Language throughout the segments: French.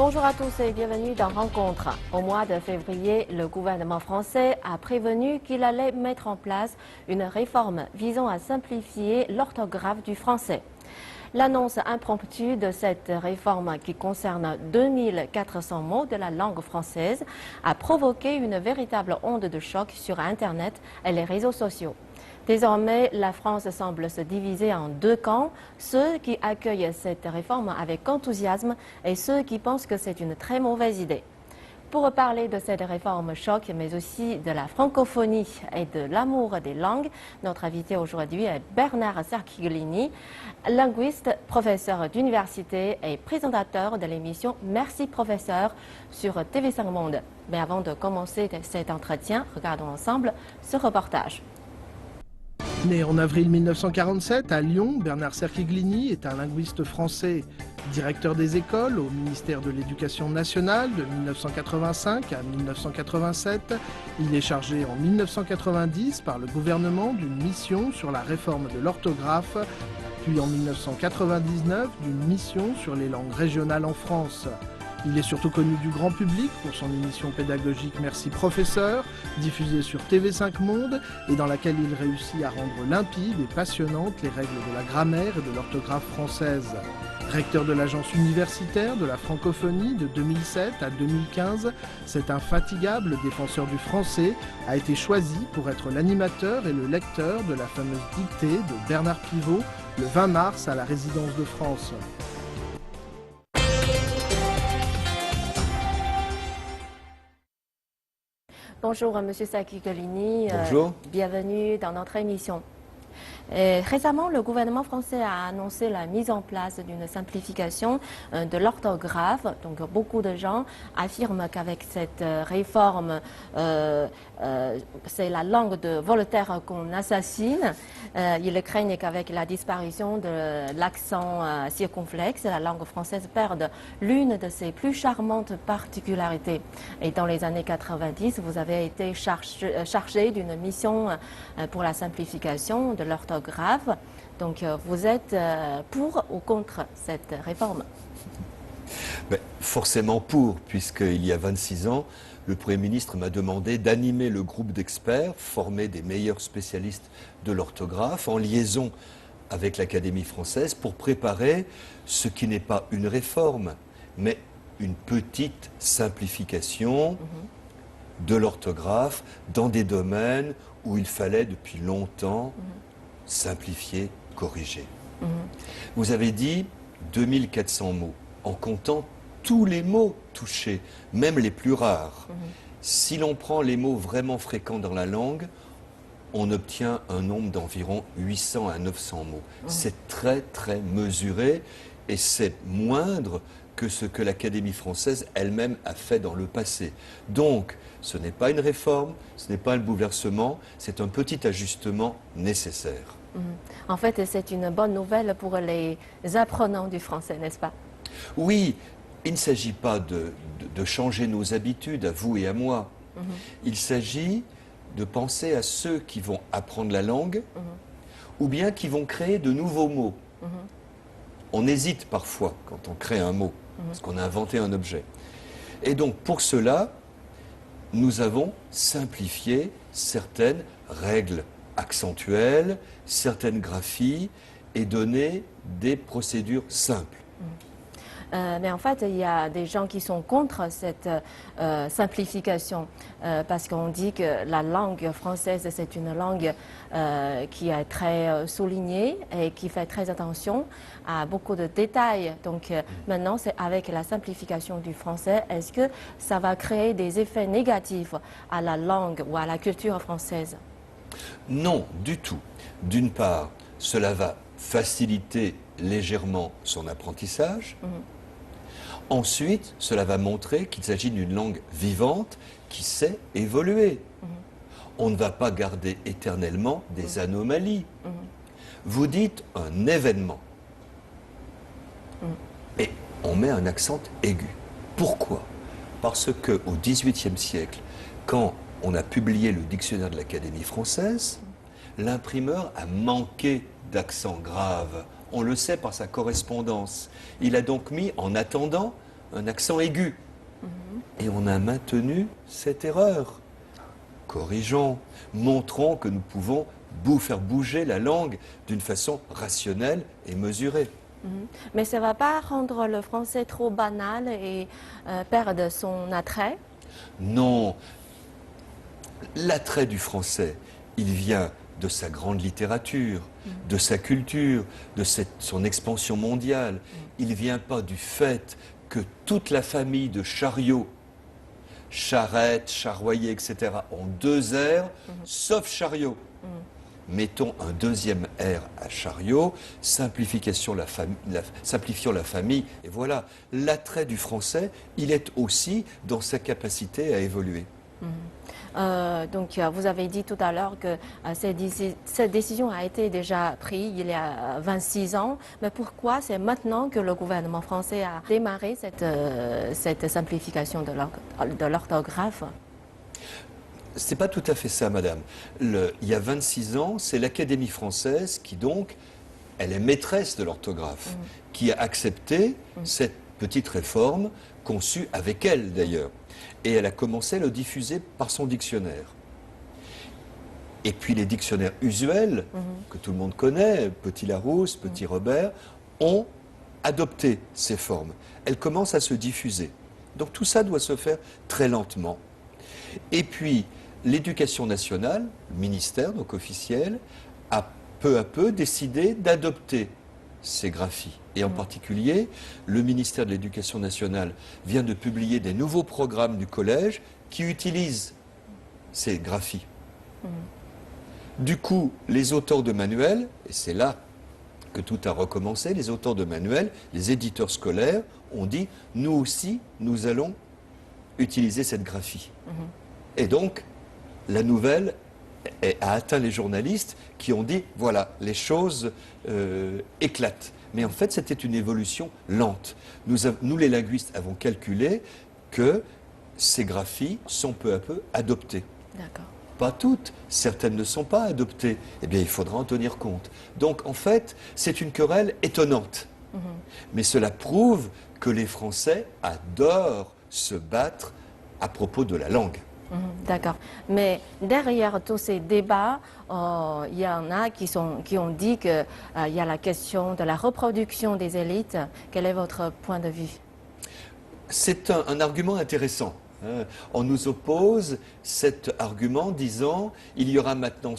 Bonjour à tous et bienvenue dans Rencontre. Au mois de février, le gouvernement français a prévenu qu'il allait mettre en place une réforme visant à simplifier l'orthographe du français. L'annonce impromptue de cette réforme qui concerne 2400 mots de la langue française a provoqué une véritable onde de choc sur Internet et les réseaux sociaux. Désormais, la France semble se diviser en deux camps, ceux qui accueillent cette réforme avec enthousiasme et ceux qui pensent que c'est une très mauvaise idée. Pour parler de cette réforme choc, mais aussi de la francophonie et de l'amour des langues, notre invité aujourd'hui est Bernard Cerchiglini, linguiste, professeur d'université et présentateur de l'émission Merci Professeur sur TV5 Monde. Mais avant de commencer cet entretien, regardons ensemble ce reportage. Né en avril 1947 à Lyon, Bernard Cerchiglini est un linguiste français. Directeur des écoles au ministère de l'Éducation nationale de 1985 à 1987, il est chargé en 1990 par le gouvernement d'une mission sur la réforme de l'orthographe, puis en 1999 d'une mission sur les langues régionales en France. Il est surtout connu du grand public pour son émission pédagogique Merci Professeur, diffusée sur TV5 Monde et dans laquelle il réussit à rendre limpides et passionnantes les règles de la grammaire et de l'orthographe française. Recteur de l'agence universitaire de la francophonie de 2007 à 2015, cet infatigable défenseur du français a été choisi pour être l'animateur et le lecteur de la fameuse dictée de Bernard Pivot le 20 mars à la Résidence de France. Bonjour Monsieur Cerchiglini. Bonjour. Bienvenue dans notre émission. Récemment, le gouvernement français a annoncé la mise en place d'une simplification de l'orthographe. Donc, beaucoup de gens affirment qu'avec cette réforme, c'est la langue de Voltaire qu'on assassine. Ils craignent qu'avec la disparition de l'accent circonflexe, la langue française perde l'une de ses plus charmantes particularités. Et dans les années 90, vous avez été chargé d'une mission pour la simplification de l'orthographe. Donc, vous êtes pour ou contre cette réforme? Forcément pour, puisqu'il y a 26 ans, le Premier ministre m'a demandé d'animer le groupe d'experts formés des meilleurs spécialistes de l'orthographe en liaison avec l'Académie française pour préparer ce qui n'est pas une réforme, mais une petite simplification de l'orthographe dans des domaines où il fallait depuis longtemps simplifier, corriger. Vous avez dit 2400 mots, en comptant tous les mots touchés, même les plus rares. Si l'on prend les mots vraiment fréquents dans la langue, on obtient un nombre d'environ 800 à 900 mots. C'est très très mesuré et c'est moindre que ce que l'Académie française elle-même a fait dans le passé. Donc, ce n'est pas une réforme, ce n'est pas un bouleversement, c'est un petit ajustement nécessaire. En fait, c'est une bonne nouvelle pour les apprenants du français, n'est-ce pas? Oui, il ne s'agit pas de changer nos habitudes, à vous et à moi. Il s'agit de penser à ceux qui vont apprendre la langue ou bien qui vont créer de nouveaux mots. On hésite parfois quand on crée un mot, parce qu'on a inventé un objet. Et donc, pour cela, nous avons simplifié certaines règles accentuelles, certaines graphies et donné des procédures simples. Mais en fait, il y a des gens qui sont contre cette simplification parce qu'on dit que la langue française, c'est une langue qui est très soulignée et qui fait très attention à beaucoup de détails. Donc maintenant, c'est avec la simplification du français, est-ce que ça va créer des effets négatifs à la langue ou à la culture française? Non, du tout. D'une part, cela va faciliter légèrement son apprentissage. Ensuite, cela va montrer qu'il s'agit d'une langue vivante qui sait évoluer. On ne va pas garder éternellement des anomalies. Vous dites un événement. Et on met un accent aigu. Pourquoi? Parce qu'au XVIIIe siècle, quand on a publié le dictionnaire de l'Académie française, l'imprimeur a manqué d'accent grave. On le sait par sa correspondance. Il a donc mis, en attendant, un accent aigu. Et on a maintenu cette erreur. Corrigeons, montrons que nous pouvons faire bouger la langue d'une façon rationnelle et mesurée. Mais ça ne va pas rendre le français trop banal et perdre son attrait? Non, l'attrait du français, il vient de sa grande littérature, de sa culture, de son expansion mondiale. Il ne vient pas du fait que toute la famille de Chariot, Charette, Charroyer, etc., ont deux R, sauf Chariot. Mettons un deuxième R à Chariot, simplifiant la famille, et voilà. L'attrait du français, il est aussi dans sa capacité à évoluer. Donc, vous avez dit tout à l'heure que cette décision a été déjà prise il y a 26 ans. Mais pourquoi c'est maintenant que le gouvernement français a démarré cette simplification de l'orthographe? C'est pas tout à fait ça, madame. Il y a 26 ans, c'est l'Académie française qui, donc, elle est maîtresse de l'orthographe, qui a accepté cette petite réforme, conçue avec elle d'ailleurs. Et elle a commencé à le diffuser par son dictionnaire. Et puis les dictionnaires usuels, que tout le monde connaît, Petit Larousse, Petit Robert, ont adopté ces formes. Elles commencent à se diffuser. Donc tout ça doit se faire très lentement. Et puis l'Éducation nationale, le ministère donc officiel, a peu à peu décidé d'adopter ces graphies. Et en particulier, le ministère de l'Éducation nationale vient de publier des nouveaux programmes du collège qui utilisent ces graphies. Du coup, les auteurs de manuels, et c'est là que tout a recommencé, les auteurs de manuels, les éditeurs scolaires ont dit, nous aussi, nous allons utiliser cette graphie. Et donc, la nouvelle a atteint les journalistes qui ont dit, voilà, les choses éclatent. Mais en fait, c'était une évolution lente. Nous, les linguistes, avons calculé que ces graphies sont peu à peu adoptées. D'accord. Pas toutes, certaines ne sont pas adoptées. Eh bien, il faudra en tenir compte. Donc, en fait, c'est une querelle étonnante. Mais cela prouve que les Français adorent se battre à propos de la langue. D'accord. Mais derrière tous ces débats, il y en a qui ont dit qu'il y a la question de la reproduction des élites. Quel est votre point de vue? C'est un argument intéressant. On nous oppose cet argument disant il y aura maintenant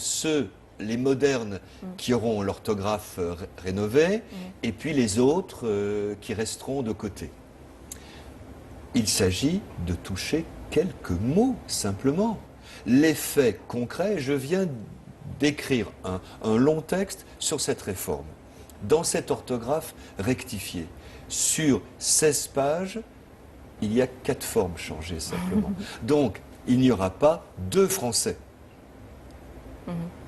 les modernes, qui auront l'orthographe rénovée, et puis les autres qui resteront de côté. Il s'agit de toucher quelques mots, simplement. L'effet concret, je viens d'écrire un long texte sur cette réforme. Dans cette orthographe rectifiée, sur 16 pages, il y a 4 formes changées, simplement. Donc, il n'y aura pas 2 Français.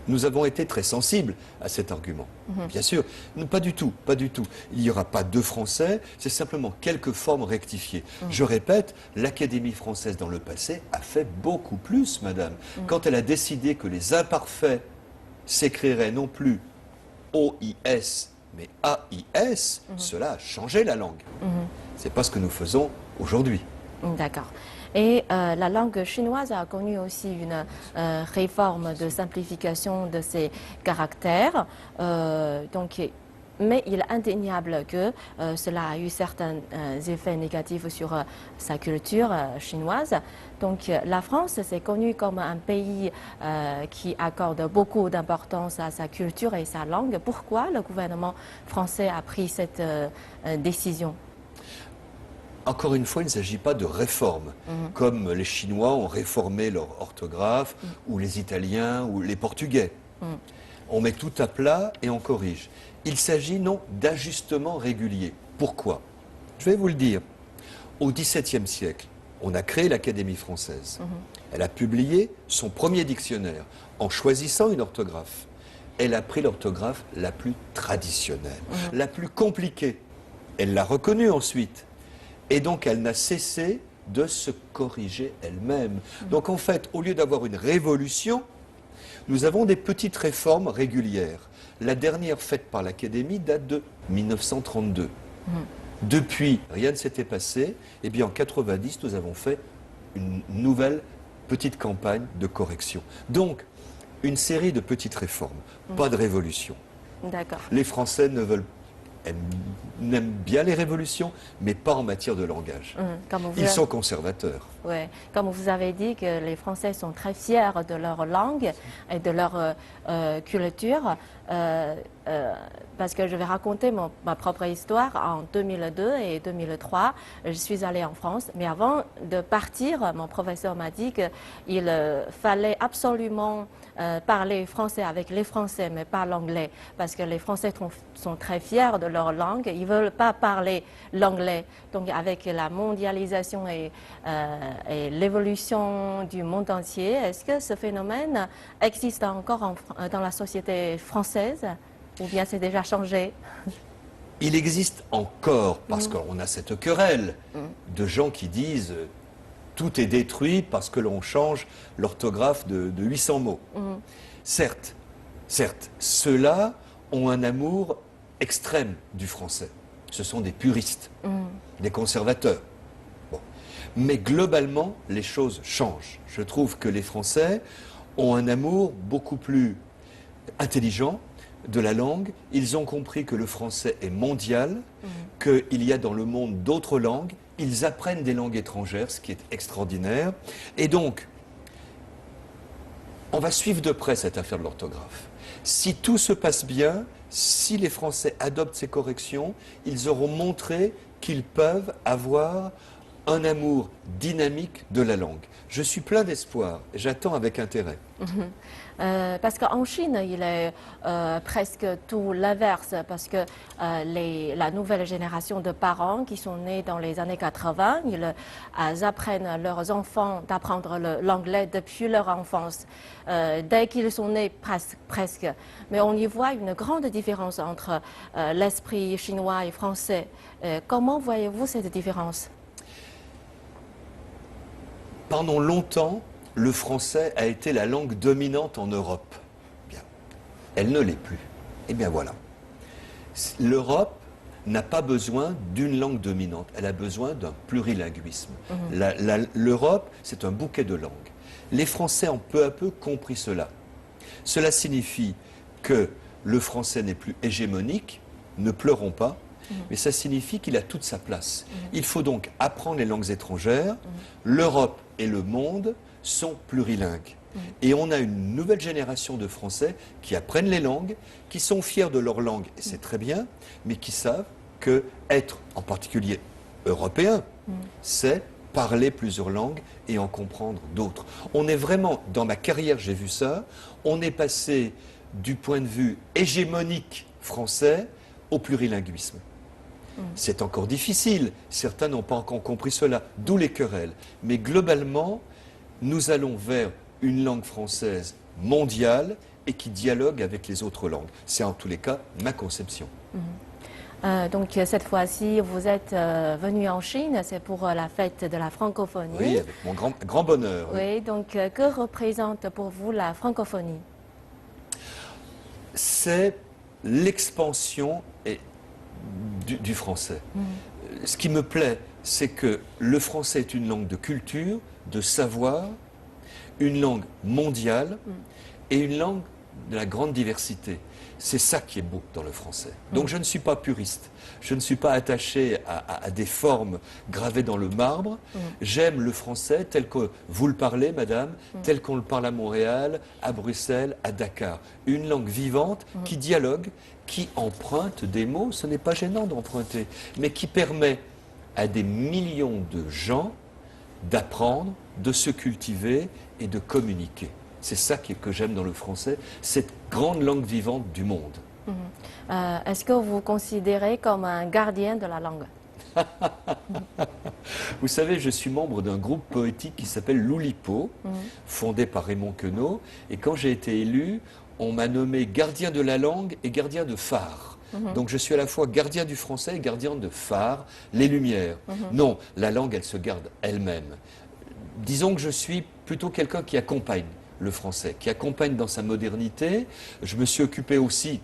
Nous avons été très sensibles à cet argument. Bien sûr, pas du tout, pas du tout. Il n'y aura pas 2 Français, c'est simplement quelques formes rectifiées. Je répète, l'Académie française dans le passé a fait beaucoup plus, madame. Quand elle a décidé que les imparfaits s'écriraient non plus O-I-S, mais A-I-S, cela a changé la langue. C'est pas ce que nous faisons aujourd'hui. D'accord. Et la langue chinoise a connu aussi une réforme de simplification de ses caractères. Mais il est indéniable que cela a eu certains effets négatifs sur sa culture chinoise. Donc la France, c'est connu comme un pays qui accorde beaucoup d'importance à sa culture et sa langue. Pourquoi le gouvernement français a pris cette décision? Encore une fois, il ne s'agit pas de réforme, comme les Chinois ont réformé leur orthographe, ou les Italiens, ou les Portugais. On met tout à plat et on corrige. Il s'agit, non, d'ajustements réguliers. Pourquoi? Je vais vous le dire. Au XVIIe siècle, on a créé l'Académie française. Elle a publié son premier dictionnaire en choisissant une orthographe. Elle a pris l'orthographe la plus traditionnelle, la plus compliquée. Elle l'a reconnue ensuite. Et donc, elle n'a cessé de se corriger elle-même. Donc, en fait, au lieu d'avoir une révolution, nous avons des petites réformes régulières. La dernière faite par l'Académie date de 1932. Depuis, rien ne s'était passé. Et bien en 90, nous avons fait une nouvelle petite campagne de correction. Donc, une série de petites réformes, pas de révolution. D'accord. Les Français n'aiment bien les révolutions, mais pas en matière de langage. Ils sont conservateurs. Ouais. Comme vous avez dit que les Français sont très fiers de leur langue et de leur culture, parce que je vais raconter ma propre histoire. En 2002 et 2003, je suis allée en France, mais avant de partir, mon professeur m'a dit qu'il fallait absolument parler français avec les Français, mais pas l'anglais, parce que les Français sont très fiers de leur langue. Ils ne veulent pas parler l'anglais. Donc avec la mondialisation et l'évolution du monde entier, est-ce que ce phénomène existe encore dans la société française ou bien c'est déjà changé? Il existe encore, parce qu'on a cette querelle de gens qui disent tout est détruit parce que l'on change l'orthographe de 800 mots. Certes, ceux-là ont un amour extrême du français. Ce sont des puristes, des conservateurs. Bon. Mais globalement, les choses changent. Je trouve que les Français ont un amour beaucoup plus intelligent de la langue. Ils ont compris que le français est mondial, qu'il y a dans le monde d'autres langues. Ils apprennent des langues étrangères, ce qui est extraordinaire. Et donc, on va suivre de près cette affaire de l'orthographe. Si tout se passe bien, si les Français adoptent ces corrections, ils auront montré qu'ils peuvent avoir un amour dynamique de la langue. Je suis plein d'espoir et j'attends avec intérêt. Parce qu'en Chine, il est presque tout l'inverse, parce que la nouvelle génération de parents qui sont nés dans les années 80, ils apprennent leurs enfants d'apprendre l'anglais depuis leur enfance, dès qu'ils sont nés presque. Mais on y voit une grande différence entre l'esprit chinois et français. Comment voyez-vous cette différence? Pendant longtemps, le français a été la langue dominante en Europe. Bien. Elle ne l'est plus. Eh bien voilà. L'Europe n'a pas besoin d'une langue dominante, elle a besoin d'un plurilinguisme. L'Europe, c'est un bouquet de langues. Les Français ont peu à peu compris cela. Cela signifie que le français n'est plus hégémonique, ne pleurons pas, mais ça signifie qu'il a toute sa place. Il faut donc apprendre les langues étrangères. L'Europe et le monde sont plurilingues. Et on a une nouvelle génération de Français qui apprennent les langues, qui sont fiers de leur langue, et c'est très bien, mais qui savent que être, en particulier européen, c'est parler plusieurs langues et en comprendre d'autres. On est vraiment, dans ma carrière j'ai vu ça, on est passé du point de vue hégémonique français au plurilinguisme. C'est encore difficile, certains n'ont pas encore compris cela, d'où les querelles. Mais globalement, nous allons vers une langue française mondiale et qui dialogue avec les autres langues. C'est en tous les cas ma conception. Donc cette fois-ci, vous êtes venu en Chine, c'est pour la fête de la francophonie. Oui, avec mon grand bonheur. Oui, donc que représente pour vous la francophonie? C'est l'expansion du français. Ce qui me plaît, c'est que le français est une langue de culture, de savoir, une langue mondiale et une langue de la grande diversité. C'est ça qui est beau dans le français. Donc je ne suis pas puriste, je ne suis pas attaché à des formes gravées dans le marbre. J'aime le français tel que vous le parlez, madame, tel qu'on le parle à Montréal, à Bruxelles, à Dakar. Une langue vivante qui dialogue, qui emprunte des mots, ce n'est pas gênant d'emprunter, mais qui permet à des millions de gens d'apprendre, de se cultiver et de communiquer. C'est ça que j'aime dans le français, cette grande langue vivante du monde. Est-ce que vous vous considérez comme un gardien de la langue? Vous savez, je suis membre d'un groupe poétique qui s'appelle l'Oulipo, fondé par Raymond Queneau, et quand j'ai été élu, on m'a nommé gardien de la langue et gardien de phare. Donc je suis à la fois gardien du français et gardien de phare, les lumières. Non, la langue, elle se garde elle-même. Disons que je suis plutôt quelqu'un qui accompagne le français, qui accompagne dans sa modernité. Je me suis occupé aussi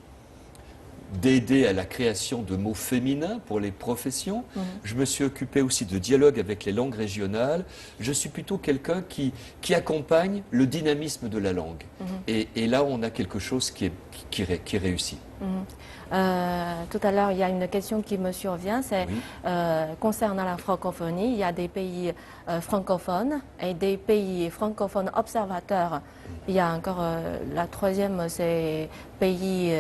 d'aider à la création de mots féminins pour les professions. Je me suis occupé aussi de dialogue avec les langues régionales. Je suis plutôt quelqu'un qui accompagne le dynamisme de la langue. Et là, on a quelque chose qui réussit. Tout à l'heure, il y a une question qui me survient, c'est Oui. concernant la francophonie. Il y a des pays francophones et des pays francophones observateurs. Il y a encore la troisième, c'est pays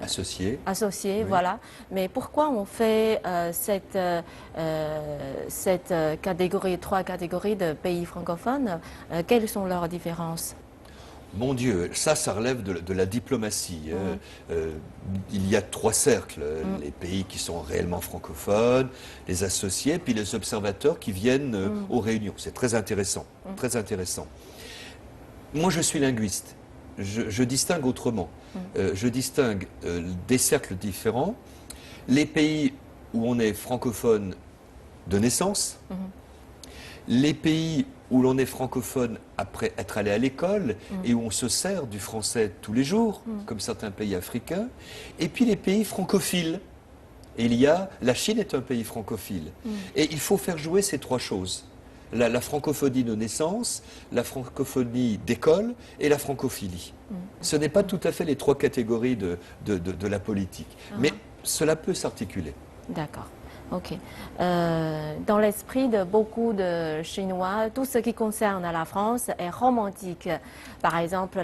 Associé. associés, Oui. voilà. Mais pourquoi on fait cette catégorie, trois catégories de pays francophones? Quelles sont leurs différences? Mon Dieu, ça relève de la diplomatie. Il y a trois cercles, les pays qui sont réellement francophones, les associés, puis les observateurs qui viennent aux réunions. C'est très intéressant, très intéressant. Moi, je suis linguiste. Je distingue autrement. Je distingue des cercles différents. Les pays où on est francophone de naissance, les pays où l'on est francophone après être allé à l'école et où on se sert du français tous les jours, comme certains pays africains, et puis les pays francophiles. Et la Chine est un pays francophile. Et il faut faire jouer ces trois choses. La francophonie de naissance, la francophonie d'école et la francophilie. Ce n'est pas tout à fait les trois catégories de la politique, mais cela peut s'articuler. D'accord. Ok. Dans l'esprit de beaucoup de Chinois, tout ce qui concerne la France est romantique. Par exemple,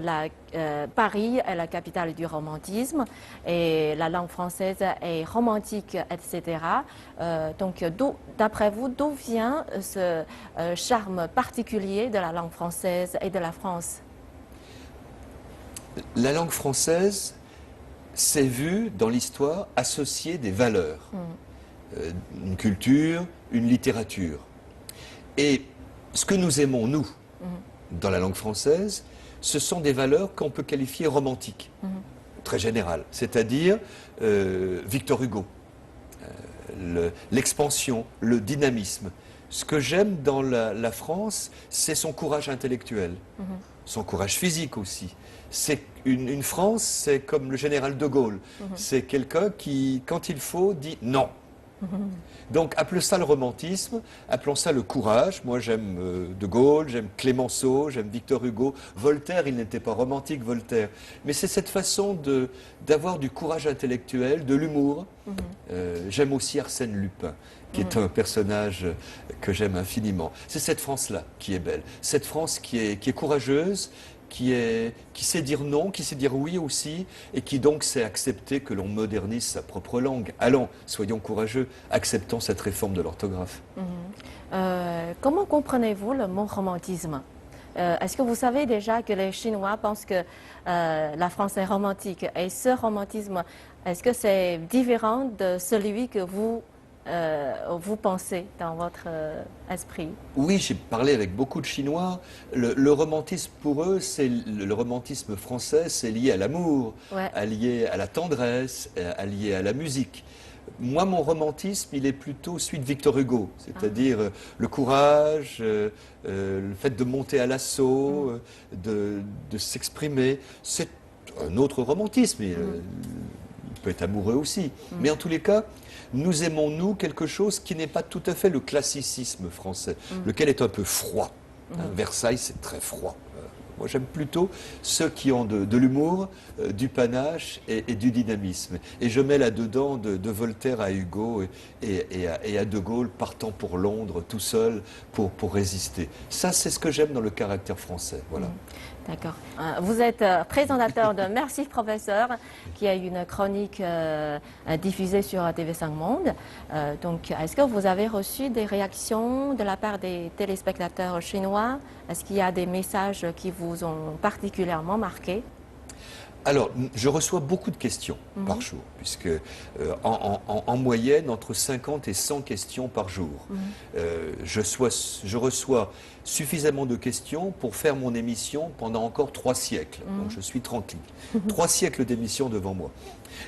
Paris est la capitale du romantisme et la langue française est romantique, etc. Donc, d'après vous, d'où vient ce charme particulier de la langue française et de la France? La langue française s'est vue dans l'histoire associer des valeurs. Une culture, une littérature. Et ce que nous aimons, nous, dans la langue française, ce sont des valeurs qu'on peut qualifier romantiques, très générales, c'est-à-dire Victor Hugo, l'expansion, le dynamisme. Ce que j'aime dans la France, c'est son courage intellectuel, son courage physique aussi. C'est une France, c'est comme le général de Gaulle, c'est quelqu'un qui, quand il faut, dit non. Donc appelons ça le romantisme, appelons ça le courage. Moi j'aime De Gaulle, j'aime Clémenceau, j'aime Victor Hugo. Voltaire, il n'était pas romantique, Voltaire. Mais c'est cette façon d'avoir du courage intellectuel, de l'humour. J'aime aussi Arsène Lupin, qui est un personnage que j'aime infiniment. C'est cette France-là qui est belle. Cette France qui est courageuse, qui sait dire non, qui sait dire oui aussi, et qui donc sait accepter que l'on modernise sa propre langue. Allons, soyons courageux, acceptons cette réforme de l'orthographe. Comment comprenez-vous le mot romantisme? Est-ce que vous savez déjà que les Chinois pensent que la France est romantique? Et ce romantisme, est-ce que c'est différent de celui que vous pensez dans votre esprit? Oui, j'ai parlé avec beaucoup de Chinois. Le romantisme pour eux, le romantisme français, c'est lié à l'amour, lié à la tendresse, lié à la musique. Moi, mon romantisme, il est plutôt celui de Victor Hugo, c'est-à-dire le courage, le fait de monter à l'assaut, de s'exprimer. C'est un autre romantisme. Il peut être amoureux aussi. Mais en tous les cas, nous aimons, nous, quelque chose qui n'est pas tout à fait le classicisme français, lequel est un peu froid. Versailles, c'est très froid. Moi, j'aime plutôt ceux qui ont de l'humour, du panache et du dynamisme. Et je mets là-dedans de Voltaire à Hugo et à De Gaulle partant pour Londres tout seul pour résister. Ça, c'est ce que j'aime dans le caractère français. Voilà. D'accord. Vous êtes présentateur de Merci Professeur, qui a une chronique diffusée sur TV5 Monde. Donc, est-ce que vous avez reçu des réactions de la part des téléspectateurs chinois? Est-ce qu'il y a des messages qui vous ont particulièrement marqué? Alors, je reçois beaucoup de questions par jour, puisque en moyenne, entre 50 et 100 questions par jour. Je reçois suffisamment de questions pour faire mon émission pendant encore 3 siècles. Donc, je suis tranquille. 3 siècles d'émission devant moi.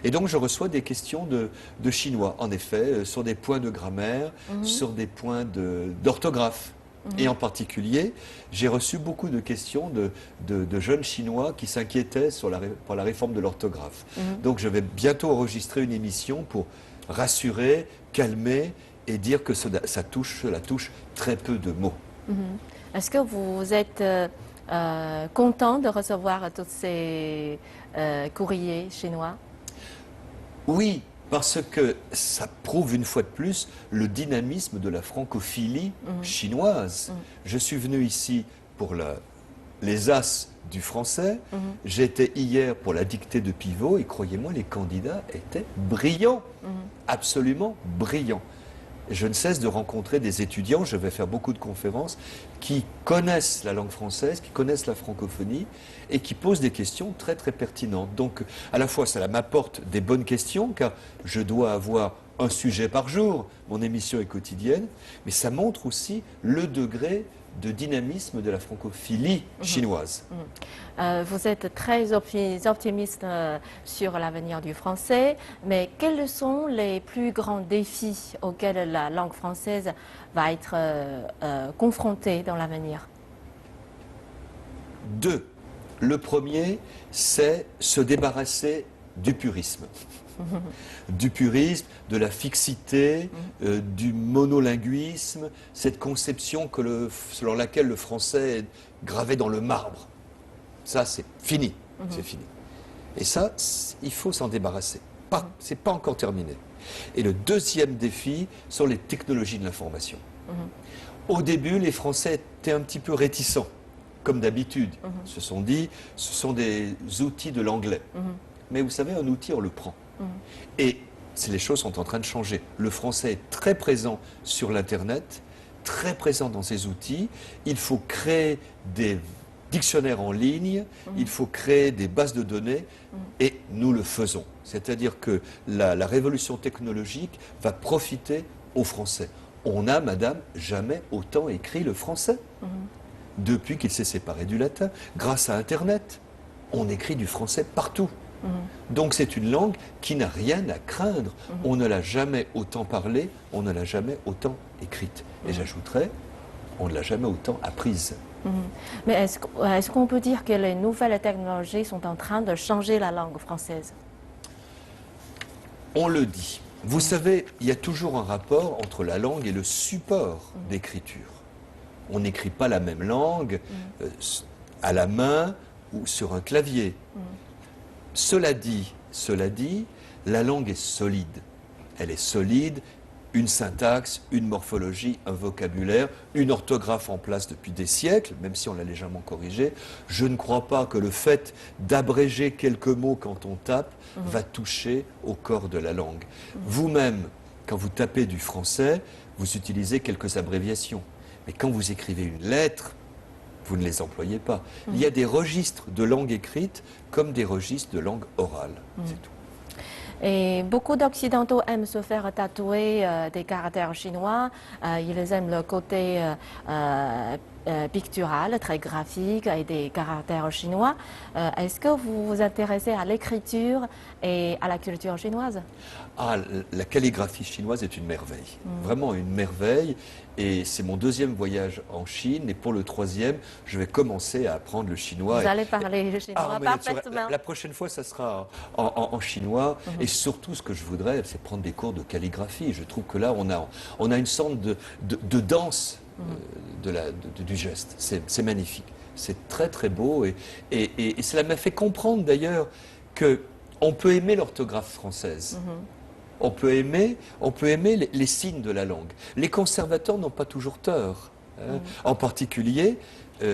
Et donc, je reçois des questions de Chinois, en effet, sur des points de grammaire, sur des points d'orthographe. Et en particulier, j'ai reçu beaucoup de questions de jeunes Chinois qui s'inquiétaient pour la réforme de l'orthographe. Donc je vais bientôt enregistrer une émission pour rassurer, calmer et dire que cela touche très peu de mots. Est-ce que vous êtes content de recevoir tous ces courriers chinois? Oui, parce que ça prouve une fois de plus le dynamisme de la francophilie chinoise. Je suis venu ici pour les as du français. J'étais hier pour la dictée de Pivot et croyez-moi, les candidats étaient brillants, absolument brillants. Je ne cesse de rencontrer des étudiants, je vais faire beaucoup de conférences, qui connaissent la langue française, qui connaissent la francophonie et qui posent des questions très très pertinentes. Donc à la fois cela m'apporte des bonnes questions car je dois avoir un sujet par jour, mon émission est quotidienne, mais ça montre aussi le degré de dynamisme de la francophilie chinoise. Vous êtes très optimiste sur l'avenir du français, mais quels sont les plus grands défis auxquels la langue française va être confrontée dans l'avenir? Deux. Le premier, c'est se débarrasser du purisme. Du purisme, de la fixité, du monolinguisme, cette conception selon laquelle le français est gravé dans le marbre. Ça, c'est fini. C'est fini. Et ça, il faut s'en débarrasser. C'est pas encore terminé. Et le deuxième défi sont les technologies de l'information. Au début, les Français étaient un petit peu réticents, comme d'habitude. Ils se sont dit, ce sont des outils de l'anglais. Mais vous savez, un outil, on le prend. Et les choses sont en train de changer. Le français est très présent sur l'Internet, très présent dans ces outils. Il faut créer des dictionnaires en ligne, il faut créer des bases de données, et nous le faisons. C'est-à-dire que la révolution technologique va profiter aux Français. On n'a, madame, jamais autant écrit le français. Depuis qu'il s'est séparé du latin, grâce à Internet, on écrit du français partout. Donc c'est une langue qui n'a rien à craindre. On ne l'a jamais autant parlée, on ne l'a jamais autant écrite. Et j'ajouterais, on ne l'a jamais autant apprise. Mais est-ce qu'on peut dire que les nouvelles technologies sont en train de changer la langue française? On le dit. Vous savez, il y a toujours un rapport entre la langue et le support d'écriture. On n'écrit pas la même langue à la main ou sur un clavier. Cela dit, la langue est solide. Elle est solide, une syntaxe, une morphologie, un vocabulaire, une orthographe en place depuis des siècles, même si on l'a légèrement corrigée. Je ne crois pas que le fait d'abréger quelques mots quand on tape va toucher au corps de la langue. Vous-même, quand vous tapez du français, vous utilisez quelques abréviations. Mais quand vous écrivez une lettre, vous ne les employez pas. Il y a des registres de langue écrite comme des registres de langue orale. C'est tout. Et beaucoup d'Occidentaux aiment se faire tatouer des caractères chinois. Ils aiment le côté pictural, très graphique, et des caractères chinois. Est-ce que vous vous intéressez à l'écriture et à la culture chinoise? Ah, la calligraphie chinoise est une merveille, vraiment une merveille. Et c'est mon deuxième voyage en Chine. Et pour le troisième, je vais commencer à apprendre le chinois. Vous allez parler chinois parfaitement. La prochaine fois, ça sera en chinois. Et surtout, ce que je voudrais, c'est prendre des cours de calligraphie. Je trouve que là, on a une sorte de danse du geste. C'est magnifique. C'est très très beau. Et cela m'a fait comprendre d'ailleurs qu'on peut aimer l'orthographe française. On peut aimer les signes de la langue. Les conservateurs n'ont pas toujours tort. En particulier,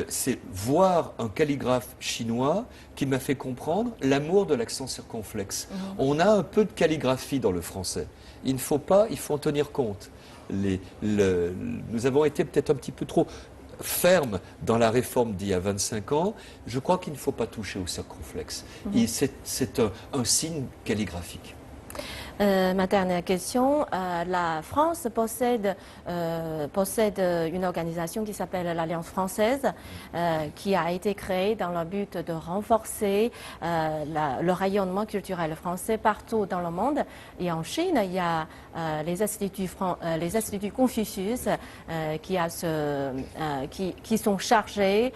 c'est voir un calligraphe chinois qui m'a fait comprendre l'amour de l'accent circonflexe. On a un peu de calligraphie dans le français. Il faut en tenir compte. Nous avons été peut-être un petit peu trop fermes dans la réforme d'il y a 25 ans. Je crois qu'il ne faut pas toucher au circonflexe. C'est un signe calligraphique. Ma dernière question. La France possède une organisation qui s'appelle l'Alliance française, qui a été créée dans le but de renforcer le rayonnement culturel français partout dans le monde. Et en Chine, il y a les instituts Confucius qui sont chargés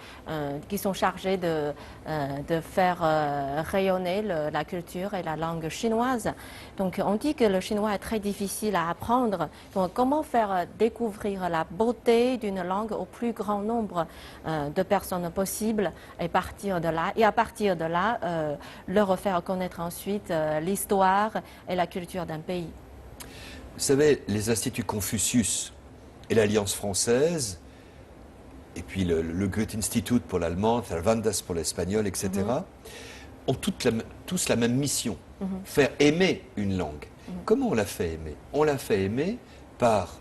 de faire rayonner la culture et la langue chinoise. Donc on dit que le chinois est très difficile à apprendre. Donc comment faire découvrir la beauté d'une langue au plus grand nombre de personnes possible et à partir de là, leur faire connaître ensuite l'histoire et la culture d'un pays. Vous savez, les instituts Confucius et l'Alliance française, et puis le Goethe-Institut pour l'allemand, Cervantes pour l'espagnol, etc., ont tous la même mission, faire aimer une langue. Comment on la fait aimer? On la fait aimer par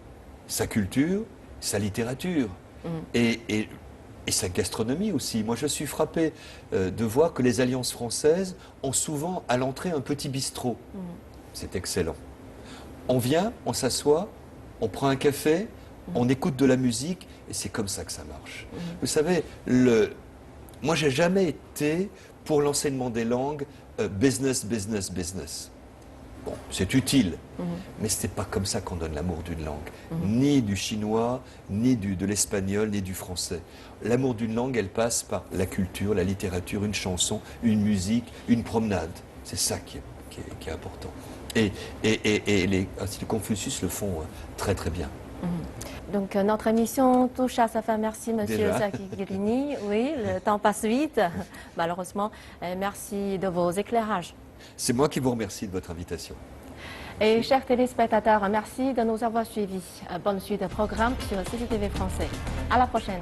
sa culture, sa littérature et sa gastronomie aussi. Moi, je suis frappé de voir que les alliances françaises ont souvent à l'entrée un petit bistrot. C'est excellent. On vient, on s'assoit, on prend un café, on écoute de la musique et c'est comme ça que ça marche. Vous savez, moi, j'ai jamais été pour l'enseignement des langues business, business, business. Bon, c'est utile, mais ce n'est pas comme ça qu'on donne l'amour d'une langue. Ni du chinois, ni de l'espagnol, ni du français. L'amour d'une langue, elle passe par la culture, la littérature, une chanson, une musique, une promenade. C'est ça qui est important. Et les instituts Confucius le font très très bien. Donc notre émission touche à sa fin. Merci Monsieur Serky-Glini. Oui, le temps passe vite, malheureusement. Merci de vos éclairages. C'est moi qui vous remercie de votre invitation. Et chers téléspectateurs, merci de nous avoir suivis. Bonne suite de programme sur CCTV Français. À la prochaine.